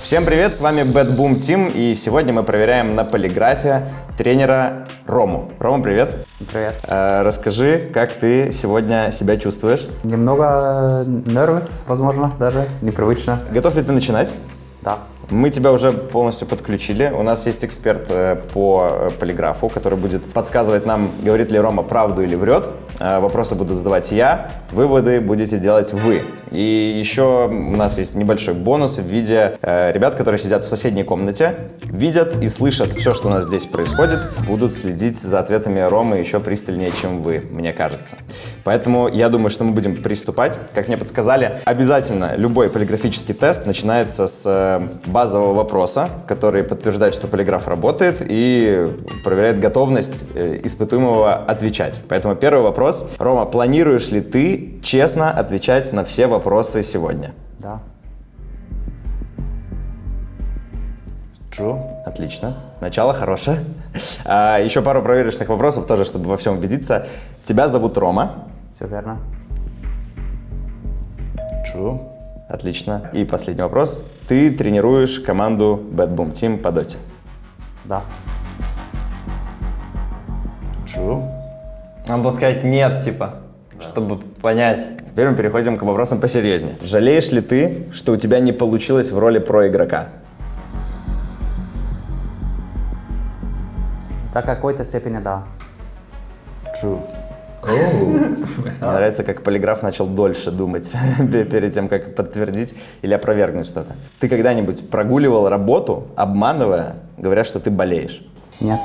Всем привет, с вами Bad Boom Team, и сегодня мы проверяем на полиграфе тренера Рому. Рома, привет. Привет. Расскажи, как ты сегодня себя чувствуешь? Немного nervous, возможно, даже непривычно. Готов ли ты начинать? Да. Мы тебя уже полностью подключили. У нас есть эксперт по полиграфу, который будет подсказывать нам, говорит ли Рома правду или врет. Вопросы буду задавать я, выводы будете делать вы. И еще у нас есть небольшой бонус в виде ребят, которые сидят в соседней комнате, видят и слышат все, что у нас здесь происходит, будут следить за ответами Ромы еще пристальнее, чем вы, мне кажется. Поэтому я думаю, что мы будем приступать. Как мне подсказали, обязательно любой полиграфический тест начинается с базового вопроса, который подтверждает, что полиграф работает, и проверяет готовность испытуемого отвечать. Поэтому первый вопрос. Рома, планируешь ли ты честно отвечать на все вопросы сегодня? Да. True. Отлично. Начало хорошее. Еще пару проверочных вопросов тоже, чтобы во всем убедиться. Тебя зовут Рома. Все верно. True. Отлично. И последний вопрос. Ты тренируешь команду Bad Boom Team по доте? Да. True. Надо было сказать нет, типа, чтобы понять. Теперь мы переходим к вопросам посерьезнее. Жалеешь ли ты, что у тебя не получилось в роли проигрока? До какой-то степени да. True. Мне нравится, как полиграф начал дольше думать перед тем, как подтвердить или опровергнуть что-то. Ты когда-нибудь прогуливал работу, обманывая, говоря, что ты болеешь? Нет.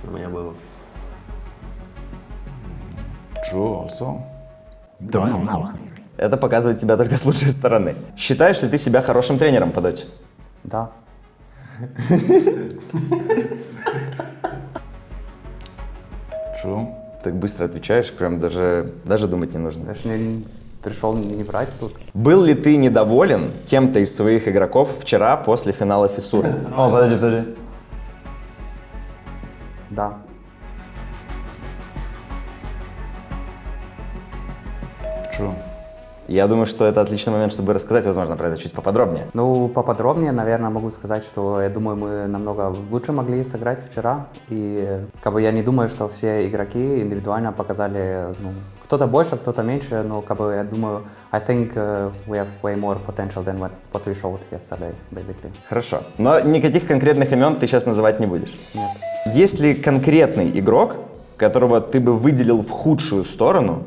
У меня было. True also. Это показывает тебя только с лучшей стороны. Считаешь ли ты себя хорошим тренером по доте? Да. True. Так быстро отвечаешь, прям даже думать не нужно. Даже не пришел не врать тут. Был ли ты недоволен кем-то из своих игроков вчера после финала фиссуры? О, подожди. Да. True. Я думаю, что это отличный момент, чтобы рассказать, возможно, про это чуть поподробнее. Ну, поподробнее, наверное, могу сказать, что я думаю, мы намного лучше могли сыграть вчера. И я не думаю, что все игроки индивидуально показали, кто-то больше, кто-то меньше, но я думаю, I think we have way more potential than what we showed yesterday, basically. Хорошо. Но никаких конкретных имен ты сейчас называть не будешь? Нет. Есть ли конкретный игрок, которого ты бы выделил в худшую сторону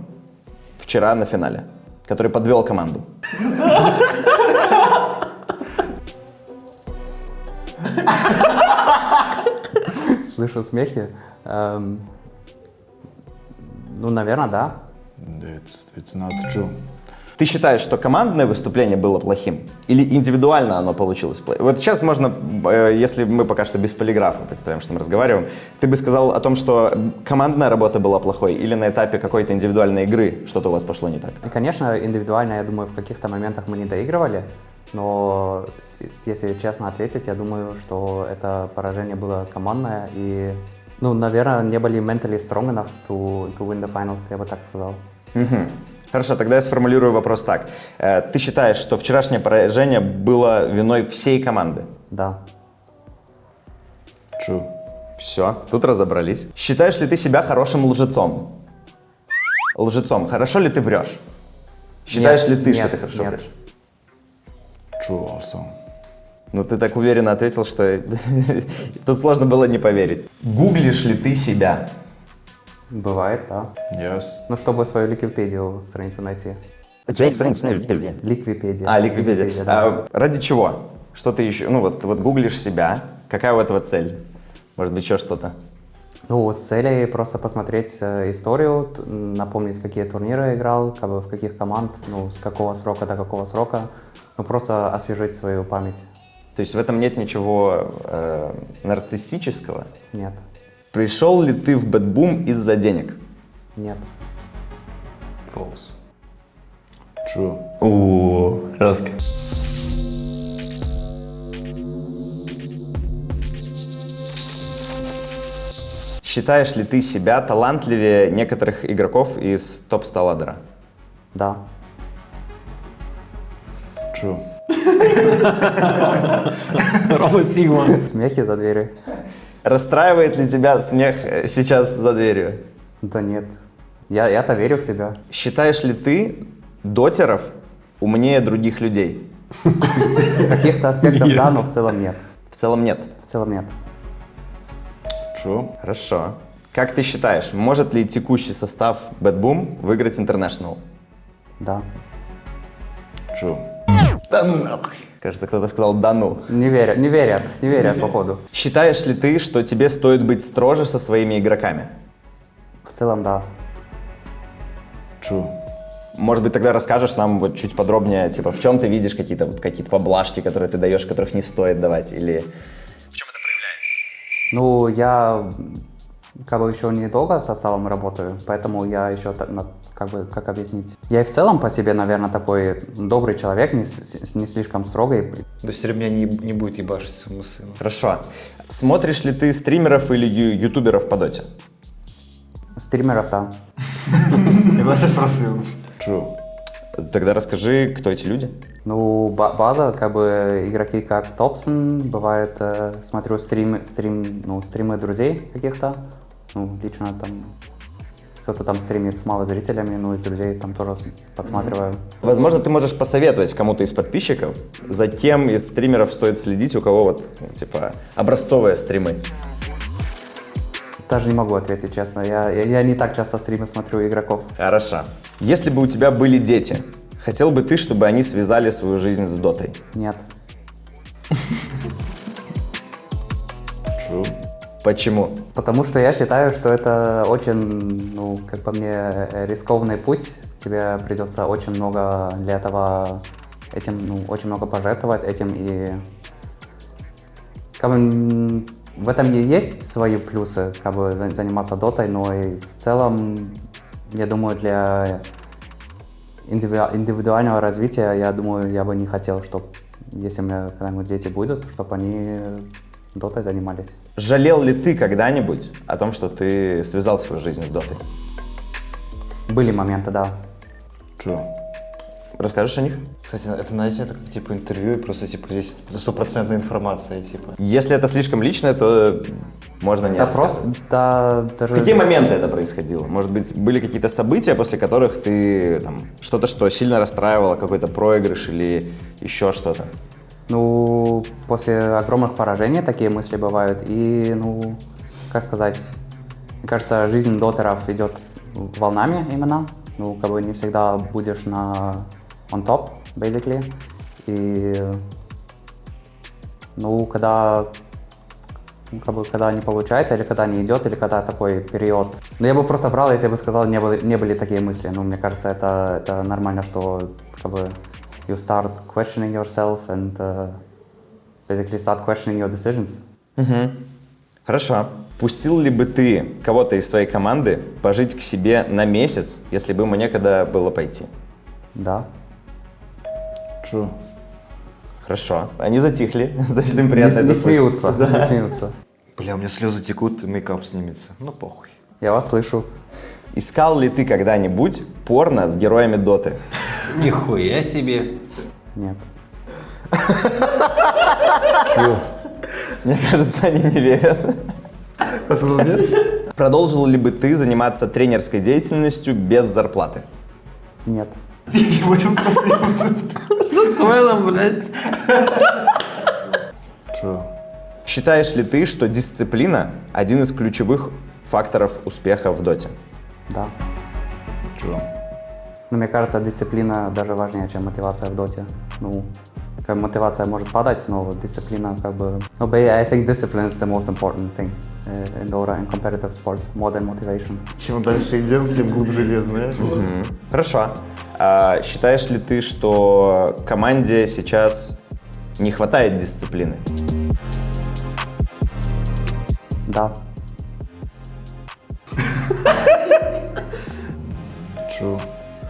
вчера на финале? Который подвел команду. Слышу смехи. Наверное, да. It's not true. Ты считаешь, что командное выступление было плохим? Или индивидуально оно получилось плохим? Вот сейчас можно, если мы пока что без полиграфа представим, что мы разговариваем, ты бы сказал о том, что командная работа была плохой, или на этапе какой-то индивидуальной игры что-то у вас пошло не так? И, конечно, индивидуально, я думаю, в каких-то моментах мы не доигрывали, но если честно ответить, я думаю, что это поражение было командное, и, наверное, не были mentally strong enough to win the finals, я бы так сказал. Хорошо, тогда я сформулирую вопрос так. Ты считаешь, что вчерашнее поражение было виной всей команды? Да. True. Все, тут разобрались. Считаешь ли ты себя хорошим лжецом? Лжецом. Хорошо ли ты врешь? Считаешь ли ты, что ты хорошо врешь? True also. Ты так уверенно ответил, что тут сложно было не поверить. Гуглишь ли ты себя? Бывает, да. Yes. Чтобы свою Ликвипедию страницу найти. У тебя есть страница на Википедии? Ликвипедия. Ликвипедия. Да. Ради чего? Что ты еще? Вот гуглишь себя. Какая у этого цель? Может быть, еще что-то? С целью просто посмотреть историю, напомнить, какие турниры я играл, в каких команд, с какого срока до какого срока. Просто освежить свою память. То есть в этом нет ничего нарциссического? Нет. Пришел ли ты в Bad Boom из-за денег? Нет. False. True. Жестко. Считаешь ли ты себя талантливее некоторых игроков из топ-100 ладдера? Да. True. Рома Сигма. Смехи за дверью. Расстраивает ли тебя смех сейчас за дверью? Да нет. Я-то верю в себя. Считаешь ли ты дотеров умнее других людей? В каких-то аспектах да, но в целом нет. В целом нет. В целом нет. Чё? Хорошо. Как ты считаешь, может ли текущий состав Bad Boom выиграть International? Да. Чё? Кажется, кто-то сказал «да ну». Не верят, походу. Считаешь ли ты, что тебе стоит быть строже со своими игроками? В целом да. Чё? Может быть, тогда расскажешь нам вот чуть подробнее, типа, в чем ты видишь какие-то поблажки, которые ты даешь, которых не стоит давать, или в чем это проявляется? Ну, я как бы еще недолго со составом работаю, поэтому я еще как объяснить. Я и в целом по себе, наверное, такой добрый человек, не слишком строгий. То есть меня не будет ебашить своему сыну. Хорошо. Смотришь ли ты стримеров или ютуберов по доте? Стримеров, да. Я спросил. Чё? Тогда расскажи, кто эти люди? Ну, база, как бы игроки как Топсон, бывает, смотрю стримы друзей каких-то, ну, лично там кто-то там стримит с малозрителями, ну, из друзей там тоже подсматриваю. Возможно, ты можешь посоветовать кому-то из подписчиков, за кем из стримеров стоит следить, у кого вот, ну, типа, образцовые стримы. Даже не могу ответить, честно, я не так часто стримы смотрю игроков. Хорошо. Если бы у тебя были дети, хотел бы ты, чтобы они связали свою жизнь с дотой? Нет. Чё? Почему? Потому что я считаю, что это очень, ну, как по мне, рискованный путь. Тебе придется очень много для этого, очень много пожертвовать этим. И как бы, в этом и есть свои плюсы, как бы заниматься дотой, но и в целом, я думаю, для индивидуального развития, я думаю, я бы не хотел, чтобы, если у меня когда-нибудь дети будут, чтобы они дотой занимались. Жалел ли ты когда-нибудь о том, что ты связал свою жизнь с дотой? Были моменты, да. Чё? Расскажешь о них? Кстати, это, знаете, это как типа интервью, и просто типа здесь стопроцентная информация, типа. Если это слишком личное, то можно не Да рассказывать. просто, да, даже... В какие моменты это происходило? Может быть, были какие-то события, после которых ты там что-то, что сильно расстраивало, какой-то проигрыш или еще что-то? Ну, после огромных поражений такие мысли бывают. И, ну, как сказать, мне кажется, жизнь дотеров идет волнами именно. Ну, как бы не всегда будешь on top, basically. И, ну, когда не получается, или когда не идет, или когда такой период. Ну, я бы просто врал, если бы сказал, не были такие мысли. Ну, мне кажется, это нормально, что как бы you start questioning yourself and basically start questioning your decisions. Угу. Хорошо. Пустил ли бы ты кого-то из своей команды пожить к себе на месяц, если бы ему некогда было пойти? Да. Чё? Хорошо. Они затихли, значит, им приятно Не это слышать. смеются, не смеются. Бля, у меня слезы текут, и мейкап снимется. Ну похуй. Я вас слышу. Искал ли ты когда-нибудь порно с героями доты? Нихуя себе. Нет. Чё? Мне кажется, они не верят. Продолжил ли бы ты заниматься тренерской деятельностью без зарплаты? Нет. Со Свойлом, блядь. Чё? Считаешь ли ты, что дисциплина – один из ключевых факторов успеха в доте? Да. Чё? Но мне кажется, дисциплина даже важнее, чем мотивация в доте. Ну, как бы мотивация может падать, но дисциплина как бы... No, but I think discipline is the most important thing in Dota and competitive sports, more than motivation. Чем дальше идем, тем глубже лес, знаешь? Хорошо. А считаешь ли ты, что команде сейчас не хватает дисциплины? Да. Чё?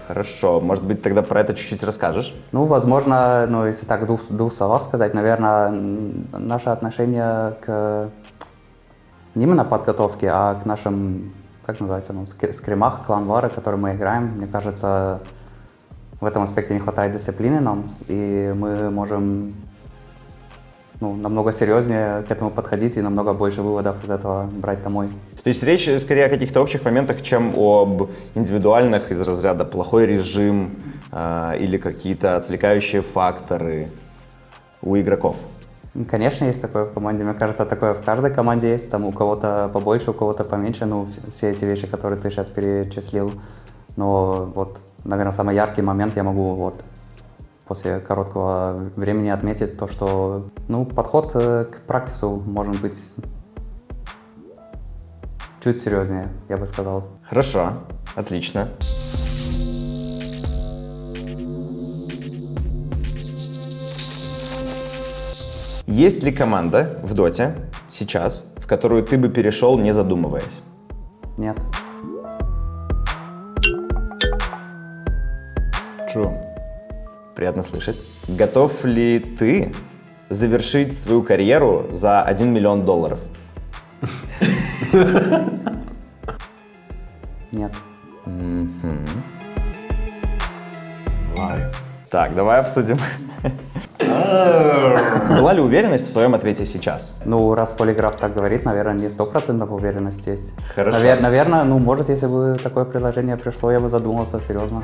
Хорошо. Может быть, тогда про это чуть-чуть расскажешь? Ну, возможно, ну, если так в двух словах сказать, наверное, наше отношение к не именно подготовке, а к нашим, как называется, ну, скримах, клан-вары, которые мы играем, мне кажется, в этом аспекте не хватает дисциплины нам, и мы можем намного серьезнее к этому подходить и намного больше выводов из этого брать домой. То есть речь скорее о каких-то общих моментах, чем об индивидуальных из разряда плохой режим или какие-то отвлекающие факторы у игроков. Конечно, есть такое в команде. Мне кажется, такое в каждой команде есть. Там у кого-то побольше, у кого-то поменьше. Все эти вещи, которые ты сейчас перечислил. Но вот, наверное, самый яркий момент я могу после короткого времени отметить то, что подход к практису может быть чуть серьезнее, я бы сказал. Хорошо, отлично. Есть ли команда в Доте сейчас, в которую ты бы перешел, не задумываясь? Нет. True. Приятно слышать. Готов ли ты завершить свою карьеру за $1 миллион? Нет. Lie. Так, давай обсудим. Была ли уверенность в твоем ответе сейчас? Раз полиграф так говорит, наверное, не 100% уверенность есть. Хорошо. Наверное, может, если бы такое предложение пришло, я бы задумался серьезно.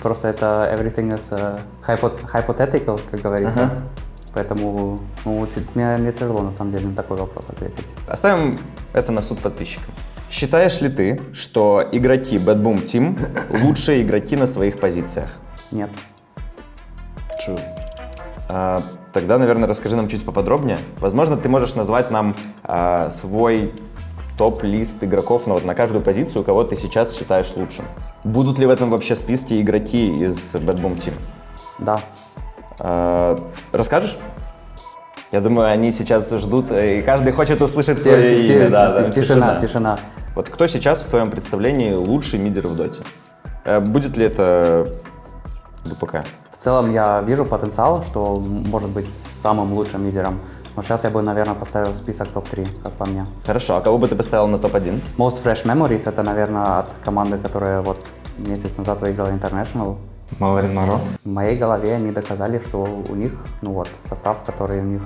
Просто это everything is hypothetical, как говорится. Ага. Поэтому мне тяжело, на самом деле, на такой вопрос ответить. Оставим это на суд подписчикам. Считаешь ли ты, что игроки Bad Boom Team лучшие игроки на своих позициях? Нет. True. Тогда, наверное, расскажи нам чуть поподробнее. Возможно, ты можешь назвать нам свой топ-лист игроков на каждую позицию, кого ты сейчас считаешь лучшим. Будут ли в этом вообще списке игроки из Bad Boom Team? Да. Расскажешь? Я думаю, они сейчас ждут, и каждый хочет услышать свое имя. Да, Тишина. Вот кто сейчас в твоем представлении лучший мидер в доте? Будет ли это ВПК? В целом я вижу потенциал, что может быть самым лучшим лидером. Но сейчас я бы, наверное, поставил список топ-3, как по мне. Хорошо, а кого бы ты поставил на топ-1? Most Fresh Memories — это, наверное, от команды, которая месяц назад выиграла International. Малорин Моро. В моей голове они доказали, что у них, состав, который у них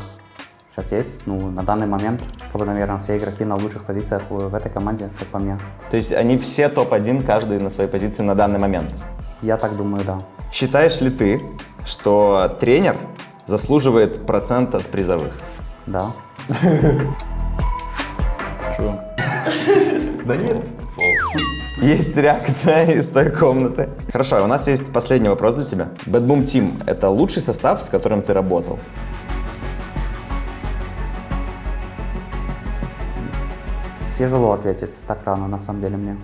сейчас есть, на данный момент, наверное, все игроки на лучших позициях в этой команде, как по мне. То есть они все топ-1, каждый на своей позиции на данный момент? Я так думаю, да. Считаешь ли ты, что тренер заслуживает процент от призовых? Да. True. Да нет. Есть реакция из той комнаты. Хорошо, у нас есть последний вопрос для тебя. Bad Boom Team — это лучший состав, с которым ты работал? Тяжело ответить так рано, на самом деле, мне.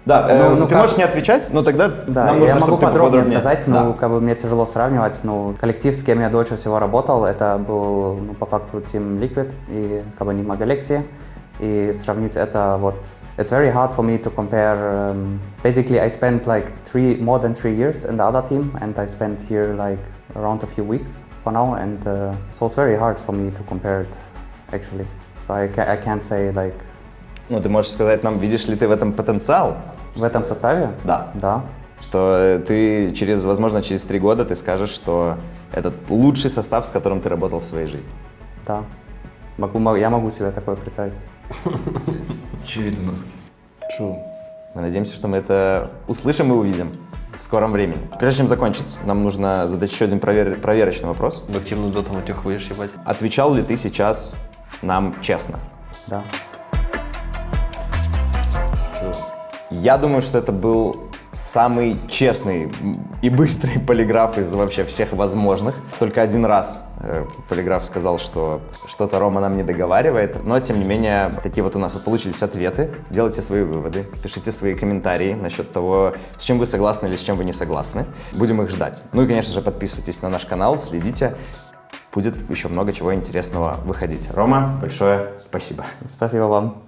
Да, ты как- можешь не отвечать, но тогда Да, нам нужно, я могу чтобы ты подробнее поподробнее. сказать, Да. мне тяжело сравнивать. Коллектив, с кем я дольше всего работал, это был, по факту, Team Liquid и Nigma Galaxy. И сравнить это it's very hard for me to compare. Basically, I spent more than 3 years in the other team, and I spent here around a few weeks for now, and so it's very hard for me to compare it, actually. So I can't say Ты можешь сказать нам, видишь ли ты в этом потенциал? в этом составе. Да. Да. Что ты возможно, через 3 года ты скажешь, что это лучший состав, с которым ты работал в своей жизни. Да. Я могу себе такое представить. Очевидно. True. Мы надеемся, что мы это услышим и увидим в скором времени. Прежде чем закончить, нам нужно задать еще один проверочный вопрос. В активную доту матюх будешь ебать? Отвечал ли ты сейчас нам честно? Да. True. Я думаю, что это был самый честный и быстрый полиграф из вообще всех возможных. Только один раз полиграф сказал, что что-то Рома нам не договаривает, но тем не менее такие у нас получились ответы. Делайте свои выводы, пишите свои комментарии насчет того, с чем вы согласны или с чем вы не согласны. Будем их ждать. Ну и, конечно же, подписывайтесь на наш канал, следите. Будет еще много чего интересного выходить. Рома, большое спасибо. Спасибо вам.